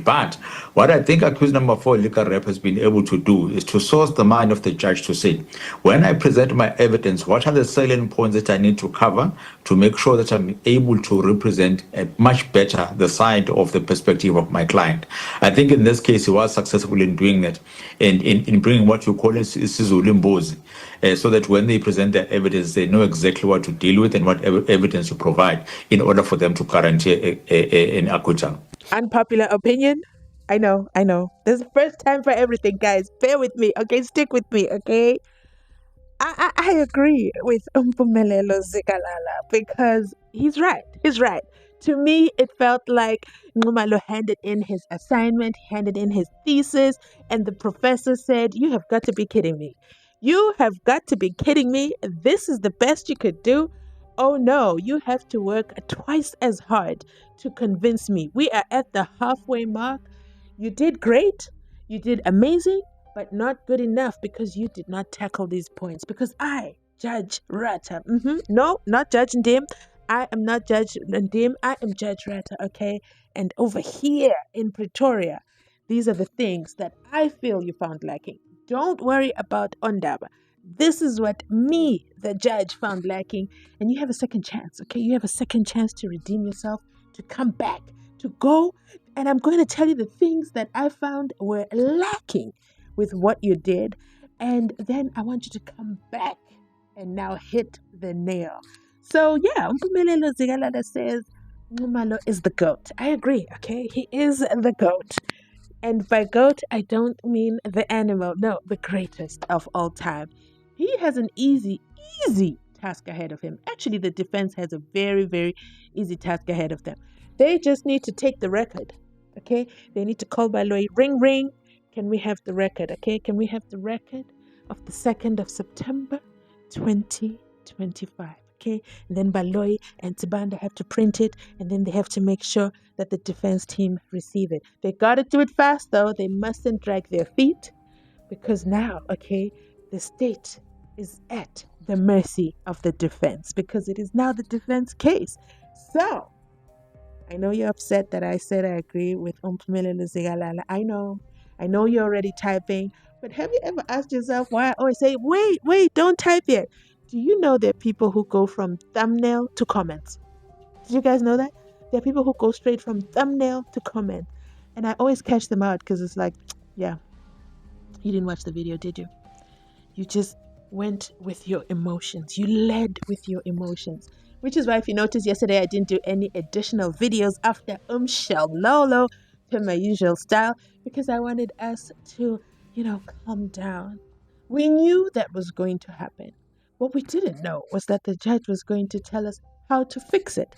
But what I think accused number 4, legal rep, has been able to do is to source the mind of the judge to say, when I present my evidence, what are the salient points that I need to cover to make sure that I'm able to represent much better the side of the perspective of my client. I think in this case, he was successful in doing that, and in bringing what you call isiZulu imbuzi, so that when they present their evidence, they know exactly what to deal with and what evidence to provide in order for them to guarantee an acquittal. Unpopular opinion. I know, I know. This is the first time for everything, guys. Bear with me, okay? Stick with me, okay? I agree with Umpumelelo Zikalala because he's right. He's right. To me, it felt like Nxumalo handed in his assignment, he handed in his thesis, and the professor said, "You have got to be kidding me. You have got to be kidding me. This is the best you could do. Oh no, you have to work twice as hard to convince me. We are at the halfway mark. You did great. You did amazing, but not good enough because you did not tackle these points. Because I, Judge Ratha, no, not Judge Ndim. I am not Judge Ndim. I am Judge Ratha, okay? And over here in Pretoria, these are the things that I feel you found lacking. Don't worry about Ondaba. This is what me, the judge, found lacking. And you have a second chance, okay? You have a second chance to redeem yourself, to come back, to go. And I'm going to tell you the things that I found were lacking with what you did. And then I want you to come back and now hit the nail. So, yeah, Umpumelelo Zikalala says Nxumalo is the GOAT. I agree, okay? He is the GOAT. And by GOAT, I don't mean the animal. No, the greatest of all time. He has an easy task ahead of him. Actually, the defense has a very, very easy task ahead of them. They just need to take the record, okay? They need to call Baloyi, ring, ring. Can we have the record, okay? Can we have the record of the 2nd of September, 2025, okay? And then Baloyi and Tibanda have to print it, and then they have to make sure that the defense team receive it. They got to do it fast, though. They mustn't drag their feet, because now, okay, the state is at the mercy of the defense, because it is now the defense case. So, I know you're upset that I said I agree with Umpumelelo Zikalala. I know you're already typing, but have you ever asked yourself why I always say, wait, don't type yet? Do you know there are people who go from thumbnail to comments? Did you guys know that? There are people who go straight from thumbnail to comment. And I always catch them out because it's like, yeah, you didn't watch the video, did you? You just went with your emotions. You led with your emotions. Which is why, if you noticed yesterday, I didn't do any additional videos after Nxumalo to my usual style, because I wanted us to, calm down. We knew that was going to happen. What we didn't know was that the judge was going to tell us how to fix it.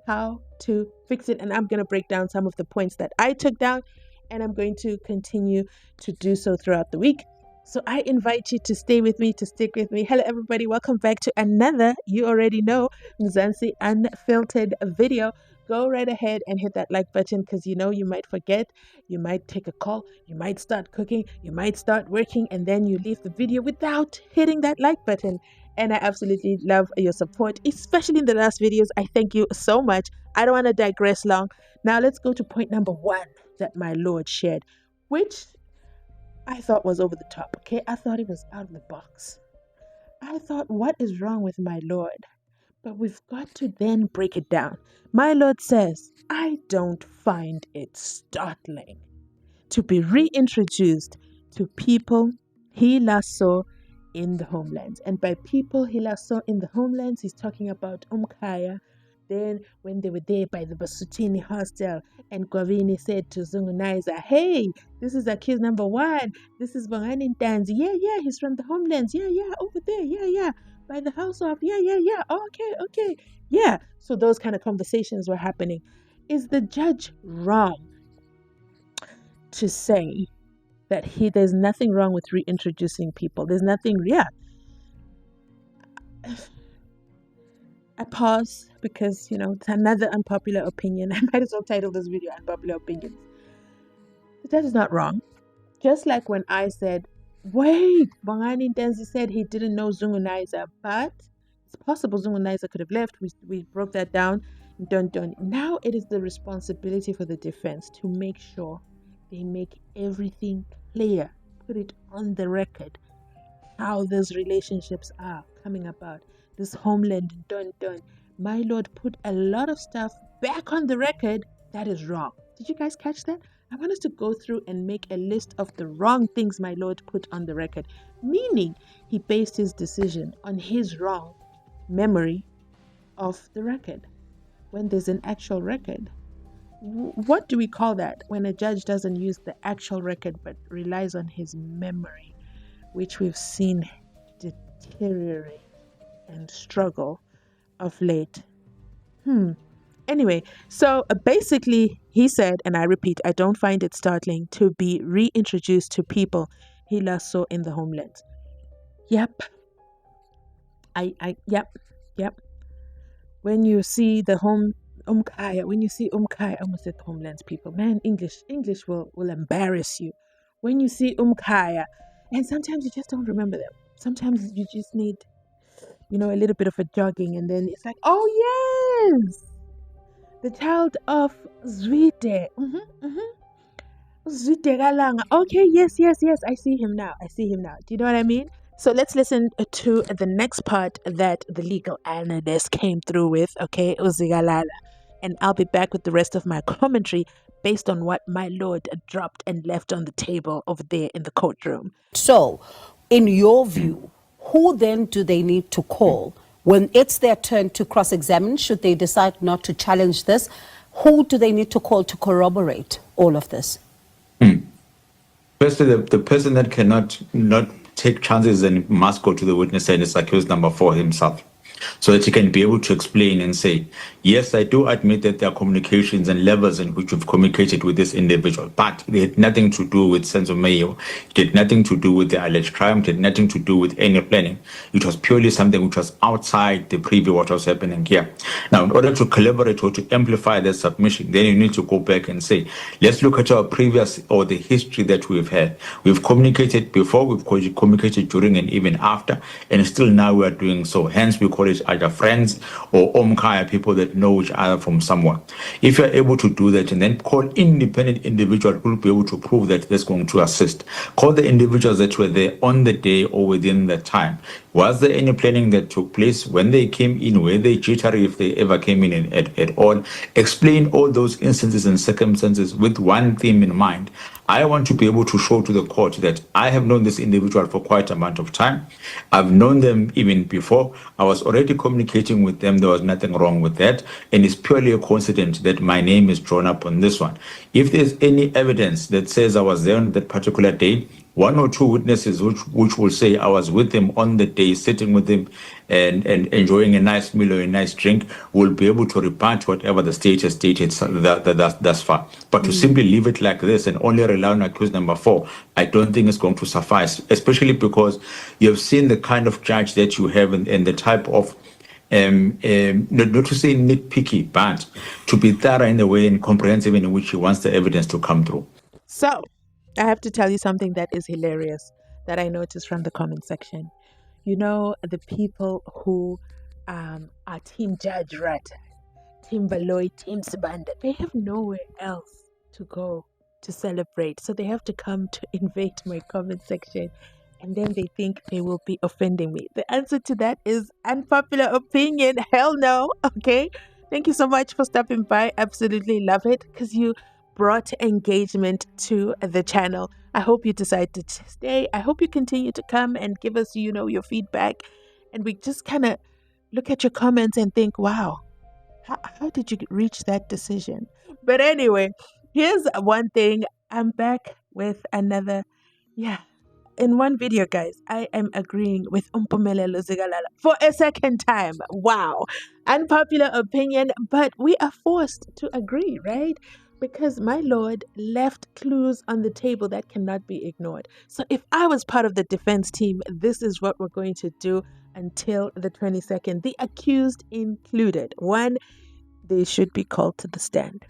How to fix it. And I'm going to break down some of the points that I took down, and I'm going to continue to do so throughout the week. So I invite you to stay with me, to stick with me. Hello, everybody. Welcome back to another, you already know, Mzansi Unfiltered video. Go right ahead and hit that like button, because you might forget, you might take a call, you might start cooking, you might start working, and then you leave the video without hitting that like button. And I absolutely love your support, especially in the last videos. I thank you so much. I don't want to digress long. Now let's go to point number 1 that my Lord shared, which I thought was over the top, okay? I thought it was out of the box. I thought, what is wrong with my Lord? But we've got to then break it down. My Lord says, I don't find it startling to be reintroduced to people he last saw in the homelands. And by people he last saw in the homelands, he's talking about Umkhaya. Then when they were there by the Basutini hostel, and Gwavini said to Zungunaiza, hey, this is accused number 1. This is Bongani Ntanzi. Yeah, he's from the homelands. Yeah, over there. Yeah. By the house of, yeah. Okay. Yeah. So those kind of conversations were happening. Is the judge wrong to say that there's nothing wrong with reintroducing people? There's nothing, I pause because, it's another unpopular opinion. I might as well title this video Unpopular Opinions. The judge is not wrong. Just like when I said, wait, Bongani Ntanzi said he didn't know Zungunaiza, but it's possible Zungunaiza could have left. We broke that down. Dun dun. Now it is the responsibility for the defense to make sure they make everything clear, put it on the record, how those relationships are coming about. This homeland, dun dun. My lord put a lot of stuff back on the record that is wrong. Did you guys catch that? I want us to go through and make a list of the wrong things my lord put on the record, meaning he based his decision on his wrong memory of the record when there's an actual record. What do we call that when a judge doesn't use the actual record but relies on his memory, which we've seen deteriorate and struggle of late? Anyway, so basically he said, and I repeat, I don't find it startling to be reintroduced to people he last saw in the homeland. Yep. Yep. When you see the when you see I almost said homelands people. Man, English will embarrass you. When you see and sometimes you just don't remember them. Sometimes you just need, a little bit of a jogging, and then it's like, oh yes, the child of Zwide. Zwide Galanga. Okay, yes. I see him now. Do you know what I mean? So let's listen to the next part that the legal analyst came through with, okay, Uzigalala. And I'll be back with the rest of my commentary based on what my lord dropped and left on the table over there in the courtroom. So, in your view, who then do they need to call when it's their turn to cross-examine, should they decide not to challenge this? Who do they need to call to corroborate all of this? Firstly, the person that cannot not take chances and must go to the witness stand is accused number 4 himself, so that he can be able to explain and say, yes, I do admit that there are communications and levels in which you've communicated with this individual, but it had nothing to do with SENZO MEYIWA. It had nothing to do with the alleged crime. It had nothing to do with any planning. It was purely something which was outside the preview what was happening here. Now, in order to collaborate or to amplify that submission, then you need to go back and say, let's look at our previous or the history that we've had. We've communicated before, we've communicated during and even after, and still now we are doing so. Hence, we call it either friends or omkaya, people that know each other from somewhere. If you're able to do that and then call independent individuals who will be able to prove that that's going to assist, call the individuals that were there on the day or within the time. Was there any planning that took place when they came in? Were they jittery if they ever came in at all? Explain all those instances and circumstances with one theme in mind. I want to be able to show to the court that I have known this individual for quite a amount of time. I've known them even before. I was already communicating with them. There was nothing wrong with that. And it's purely a coincidence that my name is drawn up on this one. If there's any evidence that says I was there on that particular day, one or two witnesses which will say I was with him on the day, sitting with him and enjoying a nice meal or a nice drink, will be able to rebut whatever the state has stated thus far. But to simply leave it like this and only rely on accused number 4, I don't think it's going to suffice, especially because you've seen the kind of judge that you have and the type of not to say nitpicky, but to be thorough in the way and comprehensive in which he wants the evidence to come through. So, I have to tell you something that is hilarious that I noticed from the comment section. The people who are Team Judge Ratha, Team Baloyi, Team Sibanda, they have nowhere else to go to celebrate. So they have to come to invade my comment section, and then they think they will be offending me. The answer to that is unpopular opinion. Hell no. Okay. Thank you so much for stopping by. Absolutely love it because you brought engagement to the channel. I hope you decide to stay. I hope you continue to come and give us, your feedback. And we just kind of look at your comments and think, wow, how did you reach that decision? But anyway, here's one thing. I'm back with another, in one video, guys, I am agreeing with Nxumalo'S for a second time. Wow. Unpopular opinion, but we are forced to agree, right? Because my lord left clues on the table that cannot be ignored. So if I was part of the defense team, this is what we're going to do until the 22nd. The accused included. 1, they should be called to the stand.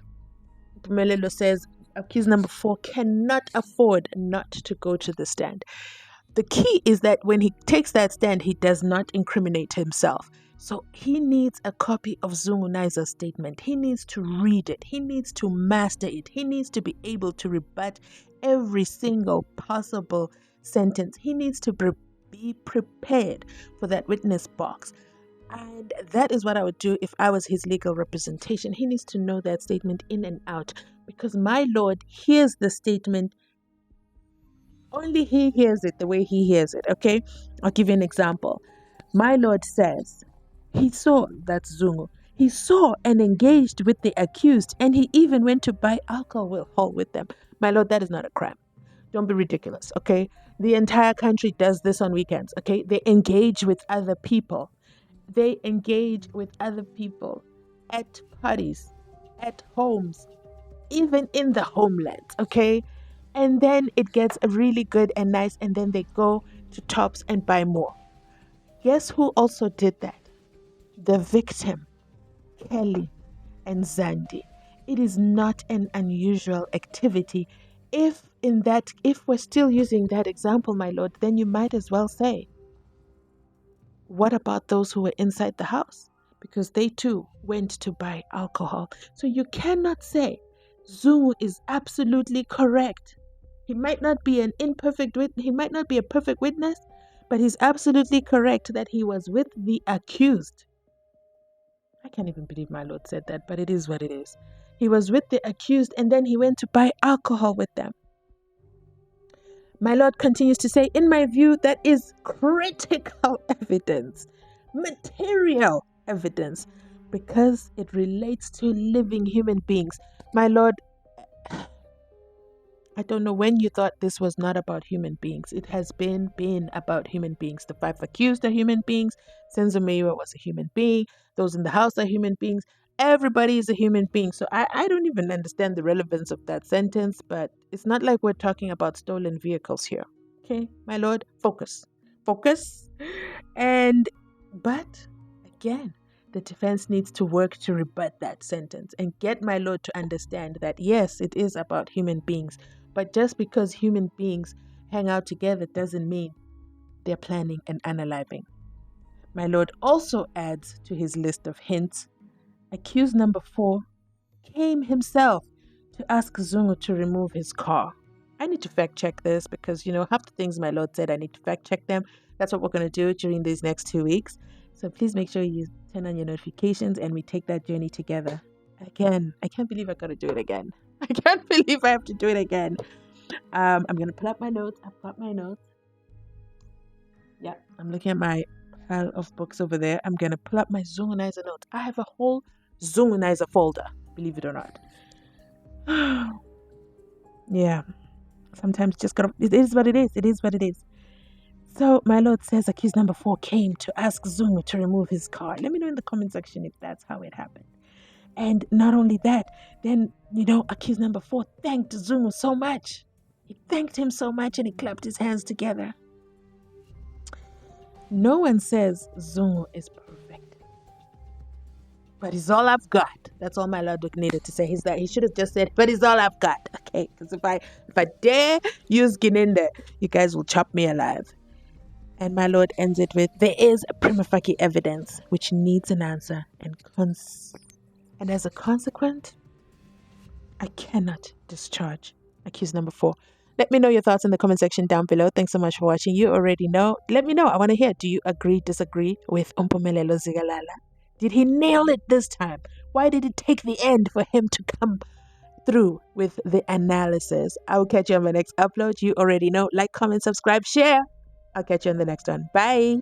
Nxumalo says accused number 4 cannot afford not to go to the stand. The key is that when he takes that stand, he does not incriminate himself. So he needs a copy of Zungunaiza's statement. He needs to read it. He needs to master it. He needs to be able to rebut every single possible sentence. He needs to be prepared for that witness box. And that is what I would do if I was his legal representation. He needs to know that statement in and out, because my lord hears the statement. Only he hears it the way he hears it, okay? I'll give you an example. My lord says he saw, that's Zungu, he saw and engaged with the accused, and he even went to buy alcohol with them. My lord, that is not a crime. Don't be ridiculous, okay? The entire country does this on weekends, okay? They engage with other people. They engage with other people at parties, at homes, even in the homelands, okay? And then it gets really good and nice, and then they go to Tops and buy more. Guess who also did that? The victim, Kelly and Zandi. It is not an unusual activity. If we're still using that example, my lord, then you might as well say, what about those who were inside the house? Because they too went to buy alcohol. So you cannot say Zungu is absolutely correct. He might not be a perfect witness, but he's absolutely correct that he was with the accused. I can't even believe my lord said that, but it is what it is. He was with the accused, and then he went to buy alcohol with them. My lord continues to say, in my view, that is critical evidence, material evidence, because it relates to living human beings. My lord, I don't know when you thought this was not about human beings. It has been about human beings. The 5 accused are human beings. SENZO MEYIWA was a human being. Those in the house are human beings. Everybody is a human being. So I don't even understand the relevance of that sentence, but it's not like we're talking about stolen vehicles here. Okay, my lord, focus. Focus. But again, the defense needs to work to rebut that sentence and get my lord to understand that yes, it is about human beings. But just because human beings hang out together doesn't mean they're planning and unaliving. My lord also adds to his list of hints, accused number 4 came himself to ask Zungu to remove his car. I need to fact check this because, half the things my lord said, I need to fact check them. That's what we're going to do during these next 2 weeks. So please make sure you turn on your notifications and we take that journey together. Again, I can't believe I got to do it again. I can't believe I have to do it again. I'm going to pull up my notes. I've got my notes. Yeah, I'm looking at my pile of books over there. I'm going to pull up my Zungunaiza notes. I have a whole Zungunaiza folder, believe it or not. Yeah, sometimes just gotta, it is what it is. It is what it is. So my lord says accused number 4 came to ask Zungu to remove his car. Let me know in the comment section if that's how it happened. And not only that, then, accused number 4 thanked Zungu so much. He thanked him so much and he clapped his hands together. No one says Zungu is perfect, but he's all I've got. That's all my lord needed to say. He should have just said, but he's all I've got. Okay, because if I dare use Gininde, you guys will chop me alive. And my lord ends it with, there is a prima facie evidence which needs an answer, and as a consequence, I cannot discharge accused number 4. Let me know your thoughts in the comment section down below. Thanks so much for watching. You already know. Let me know. I want to hear. Do you agree, disagree with Mpumelelo Zikalala? Did he nail it this time? Why did it take the end for him to come through with the analysis? I will catch you on my next upload. You already know. Like, comment, subscribe, share. I'll catch you on the next one. Bye.